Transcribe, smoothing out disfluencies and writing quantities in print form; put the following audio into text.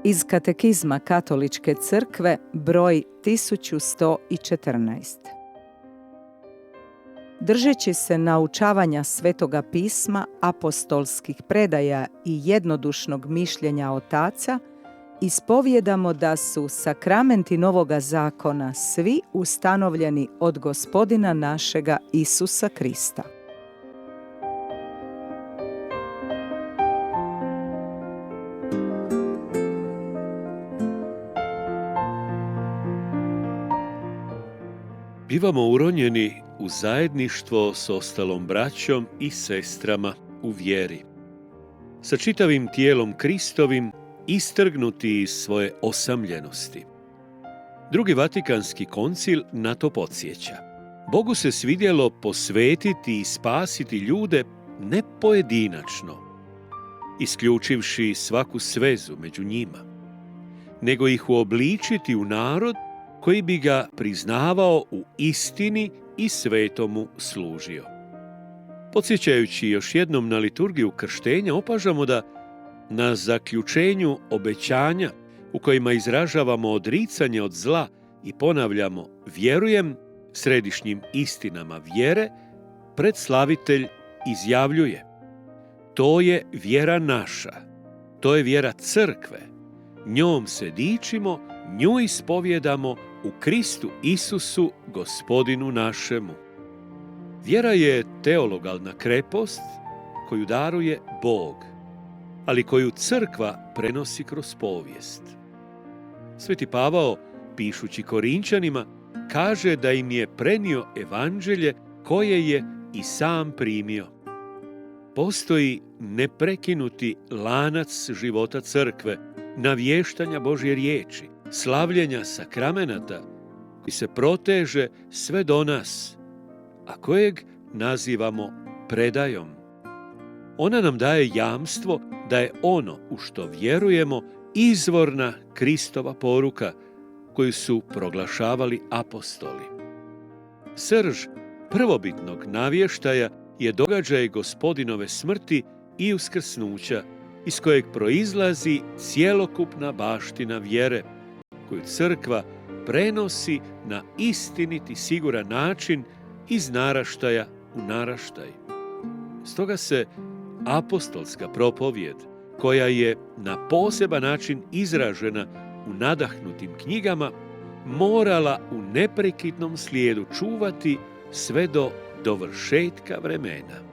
Iz Katekizma Katoličke crkve broj 1114. Držeći se naučavanja Svetoga pisma, apostolskih predaja i jednodušnog mišljenja otaca, ispovijedamo da su sakramenti Novoga zakona svi ustanovljeni od Gospodina našega Isusa Krista. Bivamo uronjeni u zajedništvo s ostalom braćom i sestrama u vjeri. Sa čitavim tijelom Kristovim istrgnuti iz svoje osamljenosti. Drugi Vatikanski koncil na to podsjeća. Bogu se svidjelo posvetiti i spasiti ljude ne pojedinačno, isključivši svaku svezu među njima, nego ih uobličiti u narod koji bi ga priznavao u istini i svetomu služio. Podsjećajući još jednom na liturgiju krštenja, opažamo da na zaključenju obećanja u kojima izražavamo odricanje od zla i ponavljamo vjerujem središnjim istinama vjere, predslavitelj izjavljuje: to je vjera naša, to je vjera crkve, njom se dičimo, nju ispovjedamo u Kristu Isusu, Gospodinu našemu. Vjera je teologalna krepost koju daruje Bog, ali koju crkva prenosi kroz povijest. Sveti Pavao, pišući Korinčanima, kaže da im je prenio evanđelje koje je i sam primio. Postoji neprekinuti lanac života crkve, navještanja Božje riječi, slavljenja sakramenata koji se proteže sve do nas, a kojeg nazivamo predajom. Ona nam daje jamstvo da je ono u što vjerujemo izvorna Kristova poruka koju su proglašavali apostoli. Srž prvobitnog navještaja je događaj Gospodinove smrti i uskrsnuća, iz kojeg proizlazi cjelokupna baština vjere, koju crkva prenosi na istiniti siguran način iz naraštaja u naraštaj. Stoga se apostolska propovijed, koja je na poseban način izražena u nadahnutim knjigama, morala u neprekidnom slijedu čuvati sve do dovršetka vremena.